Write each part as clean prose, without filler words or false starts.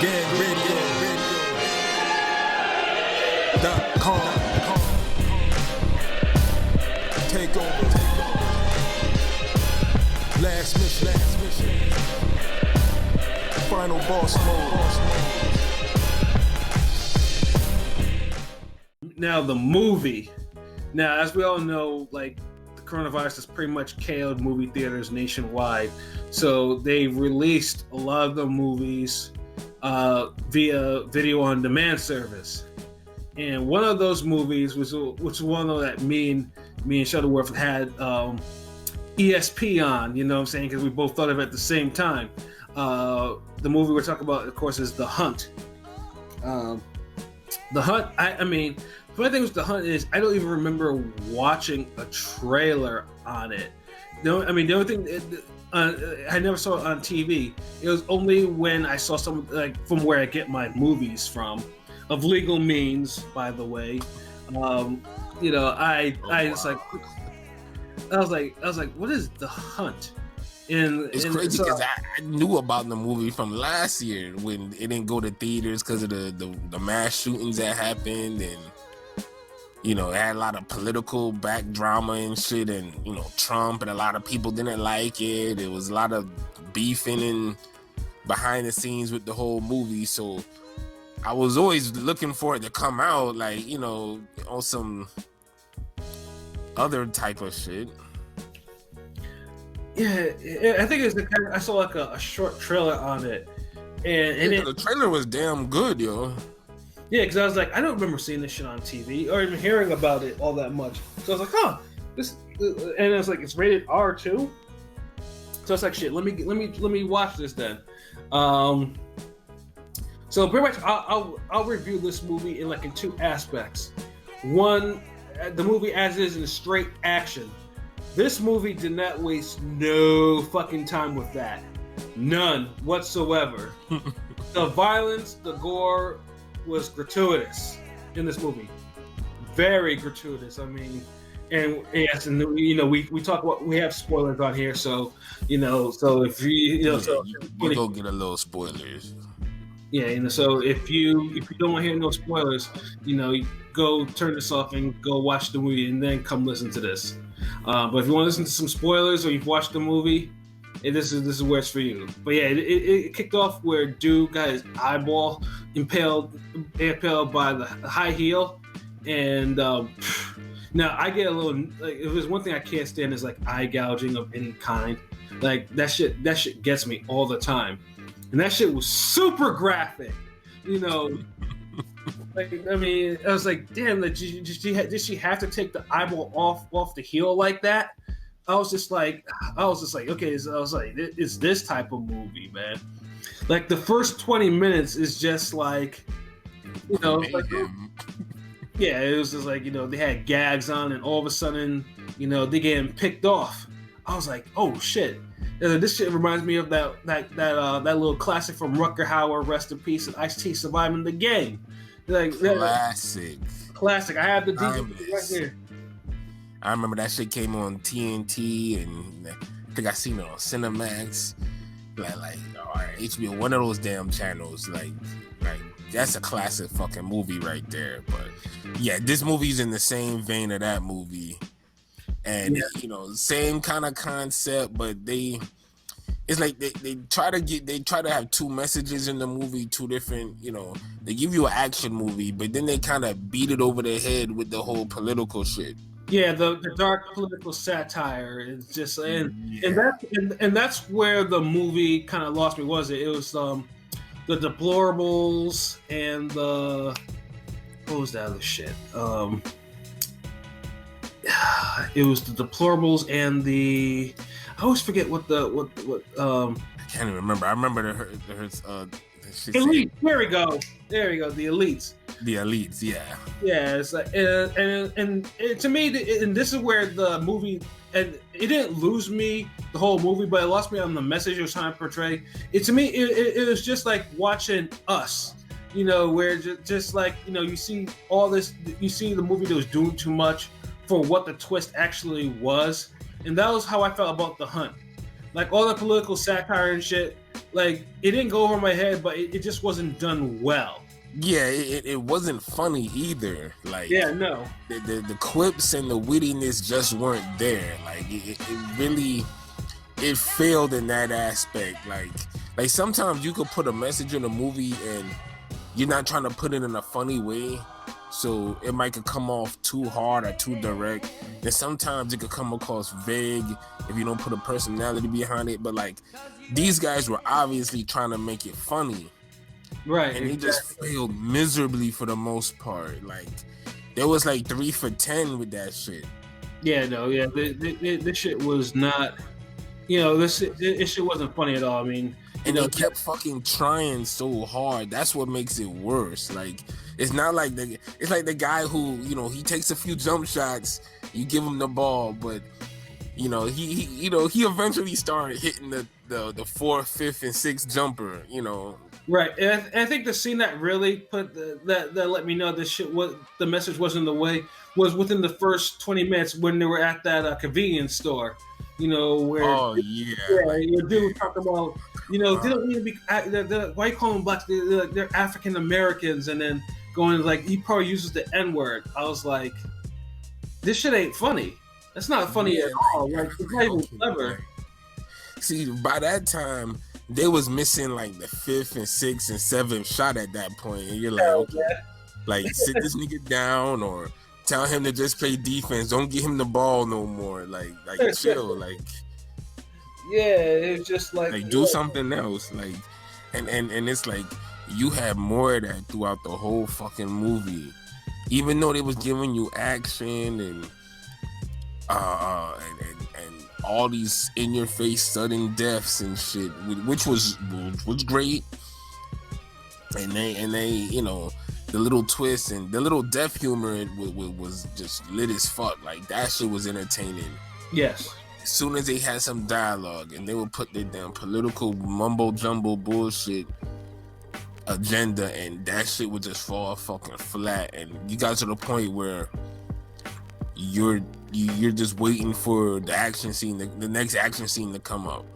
GangRadio.com. Take over. Last mission. Final boss mode. Now the movie. Now, as we all know, like the coronavirus has pretty much KO'd movie theaters nationwide. So they released a lot of the movies via video on demand service. And one of those movies was one that me and Shuttleworth had ESP on, you know what I'm saying? Because we both thought of it at the same time. The movie we're talking about, of course, is The Hunt. The Hunt, I mean, the funny thing with The Hunt is I don't even remember watching a trailer on it. The only thing, I never saw it on TV. It was only when I saw some, like, from where I get my movies from, of legal means, by the way. I was like, what is The Hunt? It's crazy because I knew about the movie from last year when it didn't go to theaters because of the mass shootings that happened, and it had a lot of political back drama and shit, and Trump and a lot of people didn't like it. It was a lot of beefing and behind the scenes with the whole movie, so I was always looking for it to come out, like, on some other type of shit. Yeah, I think it's I saw like a short trailer on it, and the trailer was damn good, yo. Yeah, because I was like, I don't remember seeing this shit on TV or even hearing about it all that much. So I was like, this, and I was like, it's rated R too. So it's like, shit. Let me watch this then. So pretty much, I'll review this movie in two aspects. One, the movie as is in straight action. This movie did not waste no fucking time with that. None whatsoever. The violence, the gore was gratuitous in this movie. Very gratuitous. I mean, and yes, and we talk about, we have spoilers on here, so so if you we go get a little spoilers. Yeah, so if you don't want to hear no spoilers, go turn this off and go watch the movie and then come listen to this. But if you want to listen to some spoilers or you've watched the movie, this is where it's for you. But yeah, it kicked off where dude got his eyeball impaled by the high heel, and now I get a little, like, if there's one thing I can't stand is like eye gouging of any kind. Like that shit gets me all the time. And that shit was super graphic, Like, I mean, I was like, damn, did she have to take the eyeball off the heel like that? I was just like, okay. So I was like, it's this type of movie, man. Like the first 20 minutes is just like, yeah, it was just like, they had gags on, and all of a sudden, they getting picked off. I was like, oh shit. This shit reminds me of that little classic from Rutger Hauer, rest in peace, and Ice-T, Surviving the Game. Like classic. I have the DVD right here. I remember that shit came on TNT, and I think I seen it on Cinemax, like HBO, one of those damn channels. Like that's a classic fucking movie right there. But yeah, this movie's in the same vein of that movie. And same kind of concept, but it's like they try to have two messages in the movie, two different, they give you an action movie, but then they kind of beat it over the head with the whole political shit. Yeah, the dark political satire is just, and that's where the movie kind of lost me. Was it was the deplorables and what was that other shit? It was the deplorables and I always forget what I can't even remember. I remember her elite. There we go. The elites. The elites, yeah. Yeah, it's like, and to me, and this is where the movie, and it didn't lose me the whole movie, but it lost me on the message it was trying to portray. To me, it was just like watching Us. Where just like you see all this, you see the movie that was doing too much for what the twist actually was, and that was how I felt about The Hunt. Like all the political satire and shit, like it didn't go over my head, but it just wasn't done well. Yeah, it wasn't funny either. Like, Yeah, no. the quips and the wittiness just weren't there. Like, it really it failed in that aspect. Like sometimes you could put a message in a movie and you're not trying to put it in a funny way, so it might could come off too hard or too direct. And sometimes it could come across vague if you don't put a personality behind it. But like, these guys were obviously trying to make it funny, Right. and they just failed miserably for the most part. Like, there was like 3 for 10 with that shit. Yeah, no, yeah. This shit was not. This shit wasn't funny at all. I mean, And they kept fucking trying so hard. That's what makes it worse. Like, it's not like it's like the guy who, he takes a few jump shots, you give him the ball, but he eventually started hitting the 4th, 5th, and 6th jumper, right. And I think the scene that really put that let me know this shit, what the message wasn't the way, was within the first 20 minutes when they were at that convenience store. Where your dude talking about, they don't need to be, why you call them blacks? They're African Americans, and then going like, he probably uses the N-word. I was like, this shit ain't funny. That's not funny at all. Like, it's not even clever. See, by that time, they was missing like the 5th and 6th and 7th shot at that point, and you're like, okay, like, sit this nigga down, or tell him to just play defense. Don't give him the ball no more. Like chill. Like, yeah, it's just like do something else. Like, and it's like you had more of that throughout the whole fucking movie, even though they was giving you action and all these in your face sudden deaths and shit, which was great. And they the little twist and the little death humor was just lit as fuck. Like, that shit was entertaining. Yes. As soon as they had some dialogue and they would put their damn political mumbo jumbo bullshit agenda, and that shit would just fall fucking flat. And you got to the point where you're just waiting for the action scene, the next action scene to come up.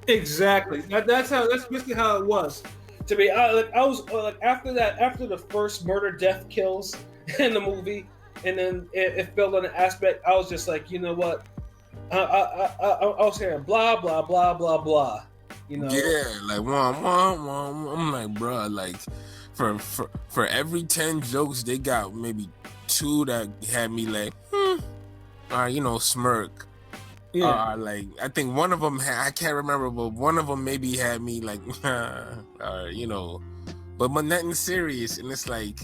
Exactly. That's basically how it was. To me, I was after the first murder death kills in the movie, and then it fell on an aspect. I was just like, you know what? I was hearing blah blah blah blah blah. Yeah, like I'm like, bruh, like for every 10 jokes, they got maybe 2 that had me like, or smirk. Yeah. Like, I think one of them I can't remember, but one of them maybe had me like, but nothing serious. And it's like,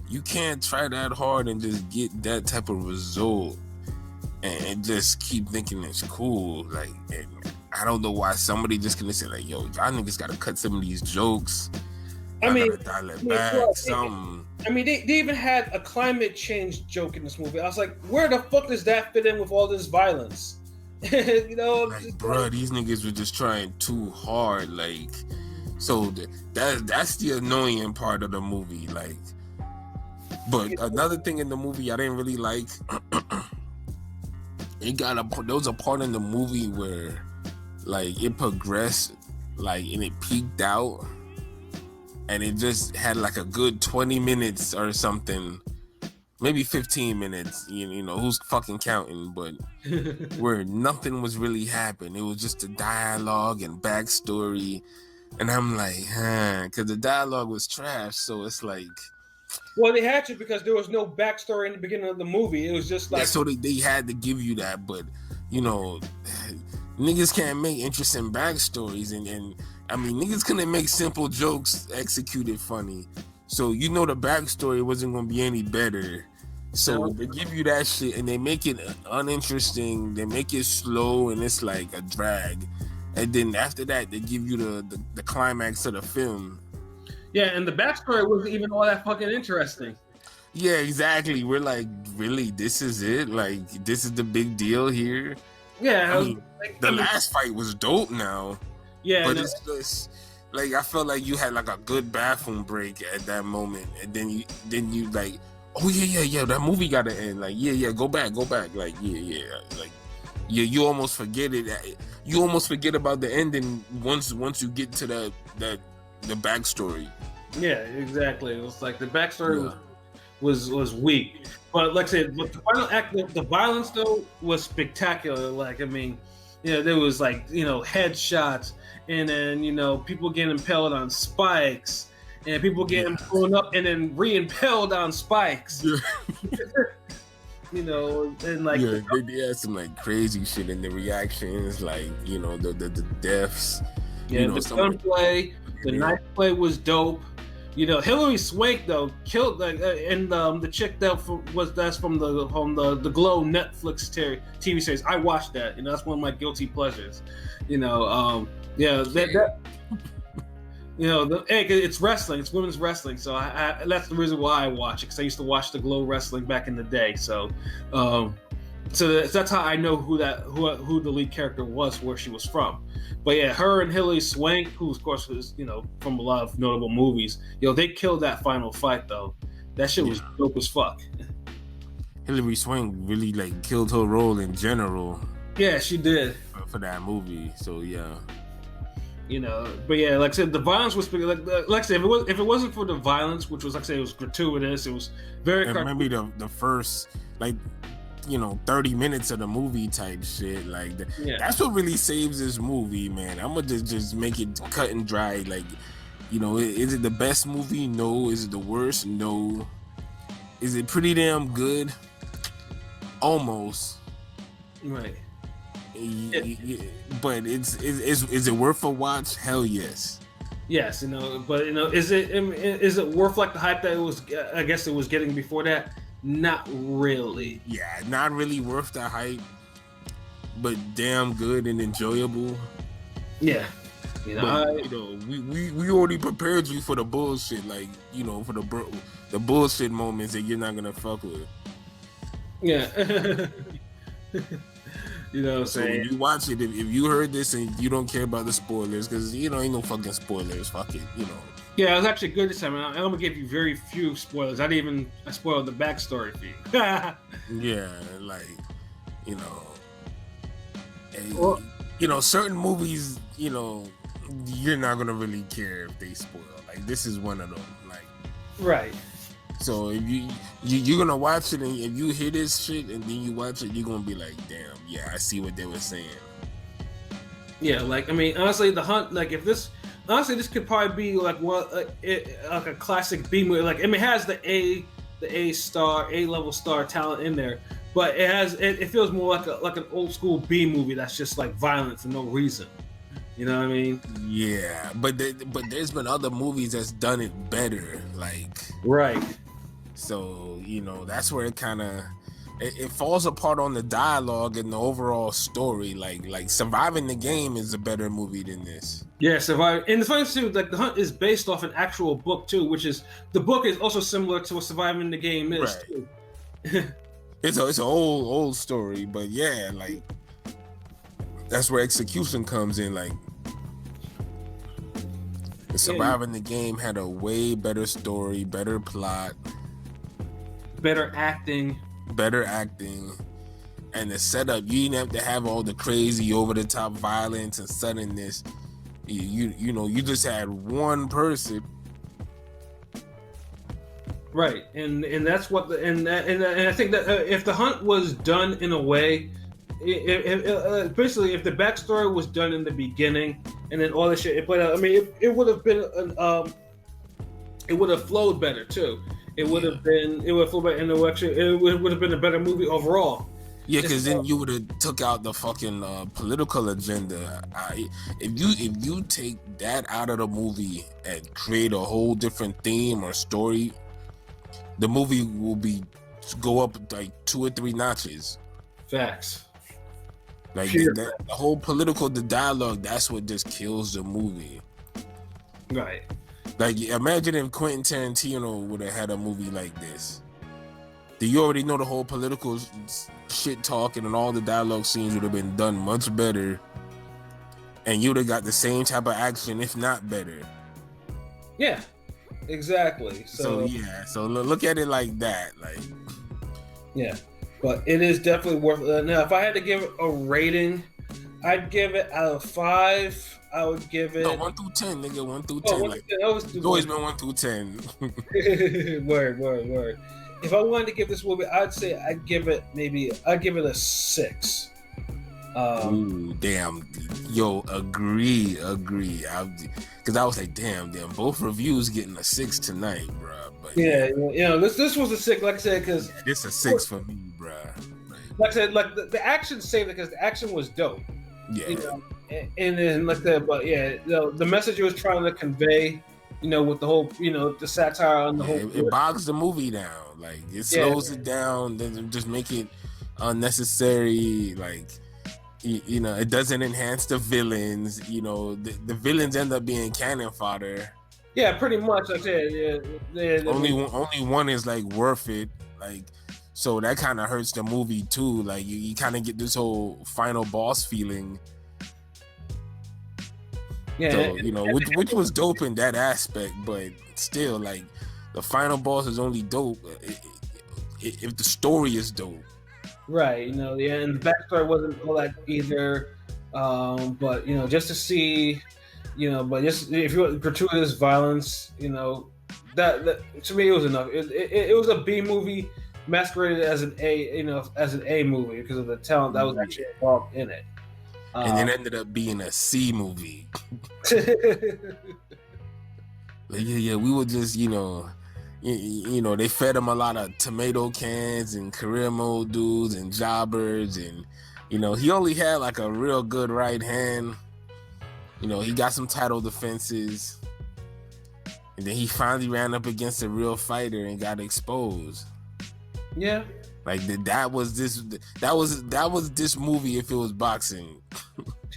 you can't try that hard and just get that type of result and just keep thinking it's cool. Like, and I don't know why somebody just gonna say like, yo, y'all niggas gotta cut some of these jokes. I mean, dial it back, something. I mean, they even had a climate change joke in this movie. I was like, where the fuck does that fit in with all this violence? Like, bro, these niggas were just trying too hard. Like, so that's the annoying part of the movie. Like, but another thing in the movie I didn't really like, there was a part in the movie where, like, it progressed, like, and it peaked out, and it just had like a good 20 minutes or something, maybe 15 minutes, who's fucking counting, but where nothing was really happening. It was just the dialogue and backstory, and I'm like, because the dialogue was trash, so it's like, well, they had to, because there was no backstory in the beginning of the movie. It was just like, so they had to give you that, but niggas can't make interesting backstories, and I mean, niggas couldn't make simple jokes executed funny. So the backstory wasn't gonna be any better. So they give you that shit and they make it uninteresting. They make it slow and it's like a drag. And then after that, they give you the climax of the film. Yeah, and the backstory wasn't even all that fucking interesting. Yeah, exactly. We're like, really, this is it? Like, this is the big deal here? Yeah, I mean, the last fight was dope now. Yeah, but it's just like, I felt like you had like a good bathroom break at that moment, and then you like, oh yeah, that movie gotta end. Like, yeah, go back. Like, yeah, like, you almost forget it. You almost forget about the ending once you get to the backstory. Yeah, exactly. It was like the backstory Yeah. was weak, but like I said, but the final act, the violence though was spectacular. Like I mean, there was like headshots, and then people getting impaled on spikes, and people getting blown up and then re-impaled on spikes. Yeah. And like they had some like crazy shit in the reactions, like the deaths. the gunplay, the knife play was dope. Hillary Swank though killed and the chick that's from the Glow Netflix TV series. I watched that. That's one of my guilty pleasures. It's wrestling. It's women's wrestling. So I that's the reason why I watch it, because I used to watch the Glow wrestling back in the day. So that's how I know who the lead character was, where she was from. But yeah, her and Hilary Swank, who of course was from a lot of notable movies, they killed that final fight though. That shit was dope as fuck. Hilary Swank really like killed her role in general. Yeah, she did for that movie. So yeah. But yeah, like I said, the violence was like I said, if it wasn't for the violence, which was like I said, it was gratuitous. It was very. And maybe the first 30 minutes of the movie type shit, like that's what really saves this movie, man. I'm gonna just make it cut and dry. Like, is it the best movie? No. Is it the worst? No. Is it pretty damn good? Almost. Right. But is it worth a watch? Hell yes. Yes, but is it worth like the hype that it was? I guess it was getting before that. Not really. Yeah, not really worth the hype, but damn good and enjoyable. Yeah, we already prepared you for the bullshit, like for the bullshit moments that you're not gonna fuck with. Yeah. So when you watch it, if you heard this and you don't care about the spoilers, because ain't no fucking spoilers, fuck it, Yeah, it was actually good this time. I'm gonna give you very few spoilers. I spoiled the backstory for you. Yeah, like certain movies, you're not gonna really care if they spoil. Like this is one of them. Like right. So if you're gonna watch it, and if you hear this shit and then you watch it, you're gonna be like, damn, yeah, I see what they were saying. Yeah, like I mean, honestly, The Hunt, like this could probably be like like a classic B movie. Like I mean, it has the A level star talent in there, but it feels more like an old school B movie that's just like violence for no reason. You know what I mean? Yeah, but there's been other movies that's done it better, like right. So that's where it kind of it falls apart on the dialogue and the overall story. Like Surviving the Game is a better movie than this. Yeah, Surviving. And the funny thing is, like The Hunt is based off an actual book too, which is the book is also similar to what Surviving the Game is. Right. Too. It's an old story, but yeah, like that's where execution comes in. Like Surviving the Game had a way better story, better plot, better acting, and the setup. You didn't have to have all the crazy over the top violence and suddenness. You just had one person. Right, and that's what and I think that if The Hunt was done in a way, basically if the backstory was done in the beginning and then all this shit it played out, I mean it would have been it would have flowed better too. It would have flowed better, and it would have been a better movie overall. Yeah, because then you would have took out the fucking political agenda. If you take that out of the movie and create a whole different theme or story, the movie will go up like 2 or 3 notches. Facts. Like the whole political, the dialogue, that's what just kills the movie. Right. Like imagine if Quentin Tarantino would have had a movie like this. You already know the whole political shit talking and all the dialogue scenes would have been done much better, and you would have got the same type of action, if not better. Yeah, exactly. So look at it like that, like yeah. but it is definitely worth it. Now, if I had to give it a rating, I'd give it out of 5. I would give it. No, 1 through 10, nigga. 1 through 10. Oh, Like, it's it's always been 1 through 10. word. If I wanted to give this movie, I'd say I'd give it a 6. Ooh, damn. Yo, agree. Because I was like, damn, both reviews getting a 6 tonight, bro. But yeah, this was a 6, like I said, because this a 6 for me, bro. like I said, like the action saved it because the action was dope. Yeah. You know? And then like that, but yeah, the message it was trying to convey, with the whole, the satire on the whole. It bogs the movie down. Like it slows it down, doesn't just make it unnecessary. Like it doesn't enhance the villains. The villains end up being cannon fodder. Yeah, pretty much. Like I said, only one is like worth it. Like so that kind of hurts the movie too. Like you kind of get this whole final boss feeling. Yeah, so, which was dope in that aspect, but still, like, the final boss is only dope if the story is dope. Right, and the backstory wasn't all that either. But just to see, but just if you want gratuitous violence, that to me it was enough. It was a B movie masqueraded as an A movie because of the talent that was actually involved in it. And it ended up being a C movie. Yeah, we were just, they fed him a lot of tomato cans and career mode dudes and jobbers, and he only had like a real good right hand. He got some title defenses, and then he finally ran up against a real fighter and got exposed. Yeah. Like that was this movie if it was boxing.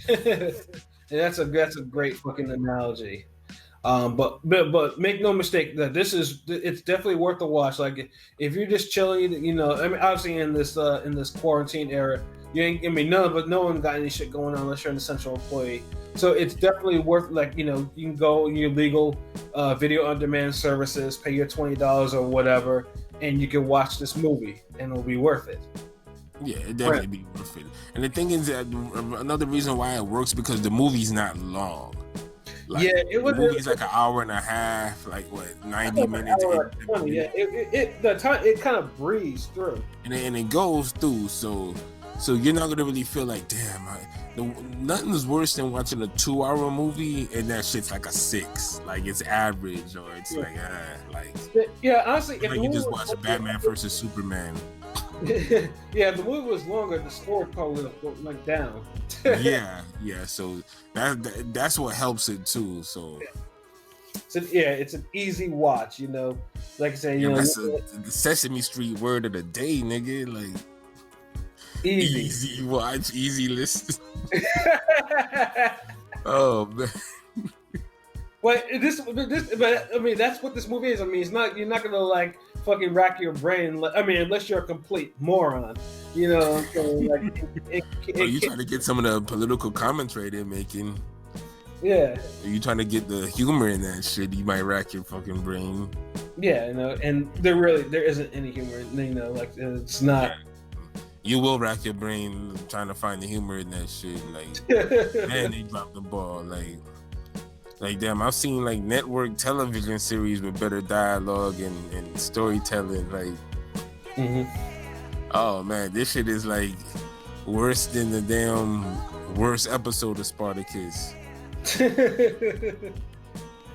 That's a great fucking analogy. But make no mistake that it's definitely worth the watch. Like if you're just chilling, obviously in this quarantine era, you ain't. I mean, no one got any shit going on unless you're an essential employee. So it's definitely worth you can go in your legal video on demand services, pay your $20 or whatever, and you can watch this movie, and it'll be worth it. Yeah, it definitely be worth it. And the thing is that another reason why it works because the movie's not long. Like, it was. The movie's like an hour and a half, like what, 90 minutes. Hour 20, yeah, it kind of breezed through, and it goes through. So you're not gonna really feel like, damn. Nothing is worse than watching a 2-hour movie and that shit's like a 6, like it's average, or it's honestly, if you just watch Batman versus Superman. Yeah, if the movie was longer, the score probably would have went down. yeah. So that's what helps it too. So it's an easy watch. Like I say, that's the Sesame Street word of the day, nigga. Like easy watch, easy listen. Oh man. But I mean, that's what this movie is. I mean, you're not gonna like fucking rack your brain. I mean, unless you're a complete moron, So, like, you trying to get some of the political commentary they're making? Yeah. Are you trying to get the humor in that shit? You might rack your fucking brain. Yeah, and there isn't any humor. Like it's not. You will rack your brain trying to find the humor in that shit. Like, man, they dropped the ball. Like damn, I've seen like network television series with better dialogue and storytelling. Like, oh man, this shit is like worse than the damn worst episode of Spartacus. I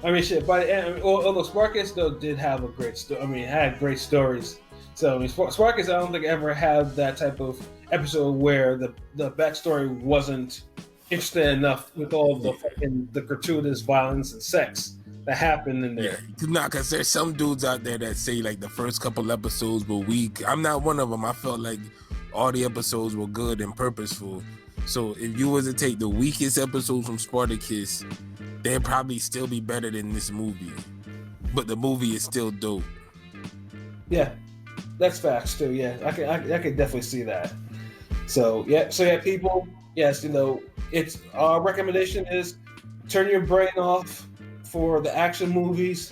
mean, shit. By the end, although Spartacus though did have a great story. I mean, it had great stories. So I mean, Spartacus, I don't think ever had that type of episode where the backstory wasn't interesting enough with all the gratuitous violence and sex that happened in there. Yeah, because there's some dudes out there that say like the first couple episodes were weak. I'm not one of them. I felt like all the episodes were good and purposeful. So if you was to take the weakest episodes from Spartacus, they'd probably still be better than this movie. But the movie is still dope. Yeah, that's facts too. Yeah, I can definitely see that. So yeah, people. Yes, it's our recommendation is turn your brain off for the action movies.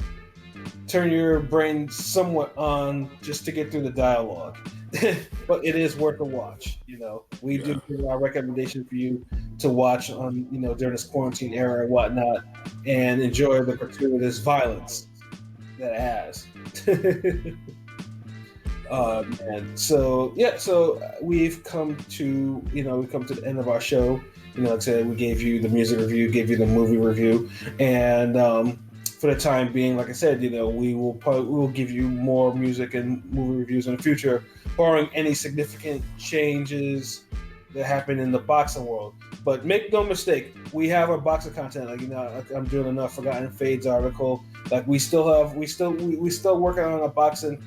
Turn your brain somewhat on just to get through the dialogue. but it is worth a watch. We do give our recommendation for you to watch on during this quarantine era and whatnot, and enjoy the gratuitous violence that it has. Man. So we've come to the end of our show. Like I said, we gave you the music review, gave you the movie review, and for the time being, like I said, we will give you more music and movie reviews in the future, barring any significant changes that happen in the boxing world. But make no mistake, we have our boxing content. Like I'm doing enough Forgotten Fades article. Like we still working on a boxing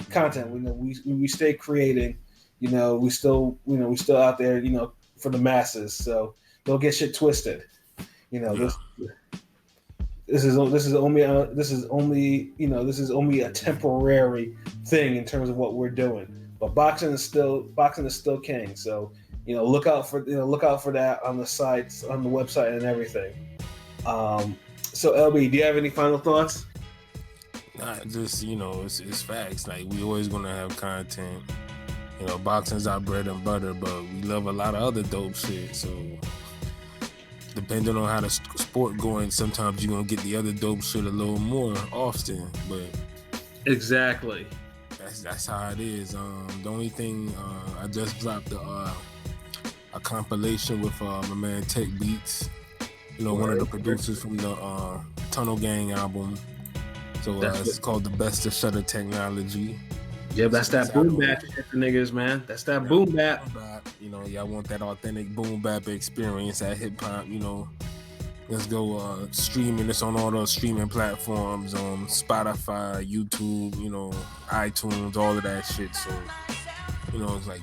content. We stay creating. We still out there. For the masses. So don't get shit twisted. This is only a temporary thing in terms of what we're doing. But boxing is still king. So look out for that on the sites, on the website, and everything. So LB, do you have any final thoughts? Nah, just it's facts. Like we always gonna have content. Boxing's our bread and butter, but we love a lot of other dope shit. So depending on how the sport going, sometimes you're gonna get the other dope shit a little more often. But exactly, that's how it is. The only thing I just dropped a compilation with my man Tech Beats. One of the producers from the Tunnel Gang album. So it's called The Best of Shutter Technology. Yeah, that's that boom bap shit for niggas, man. That's that boom bap. Y'all want that authentic boom bap experience at hip hop. Let's go streaming. It's on all those streaming platforms, Spotify, YouTube, iTunes, all of that shit. So, it's like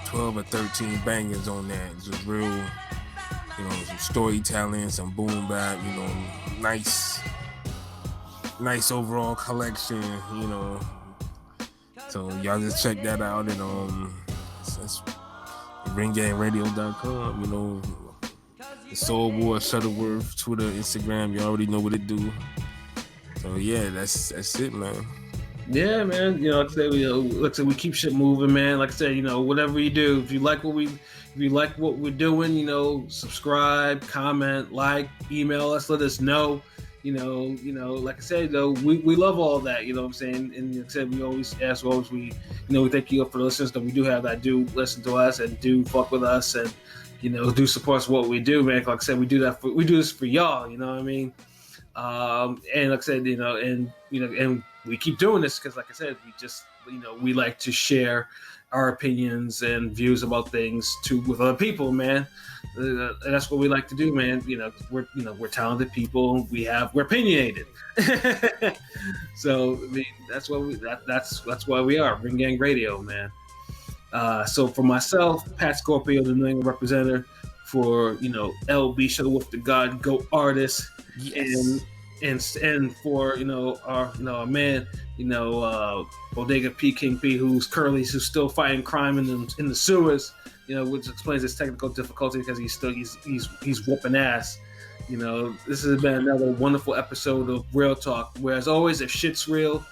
12 or 13 bangers on that. It's just real, some storytelling, some boom bap, nice overall collection, So y'all just check that out, and it's ringgangradio.com, the Soul War, Shuttleworth, Twitter, Instagram, you already know what it do. So yeah, that's it, man. Yeah, man. Like I said, we keep shit moving, man. Like I said, whatever you do, if you like what we're doing, subscribe, comment, email us, let us know. Like I said, though, we love all that, what I'm saying? And like I said, we always we thank you for the listeners that we do have that do listen to us and do fuck with us and, do support what we do, man. Like I said, we do this for y'all, you know what I mean? And like I said, and we keep doing this because, like I said, we just, we like to share our opinions and views about things with other people, man. And that's what we like to do, man. We're talented people. We're opinionated. So I mean, that's why we are Ring Gang Radio, man. So for myself, Pat Scorpio, the New England representative, for LB Shuttleworth, the God Go artist, yes. and for our man, Bodega P King P, who's still fighting crime in the sewers, which explains his technical difficulty because he's whooping ass. This has been another wonderful episode of Real Talk, where as always, if shit's real,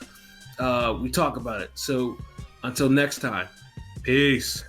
we talk about it. So until next time, peace.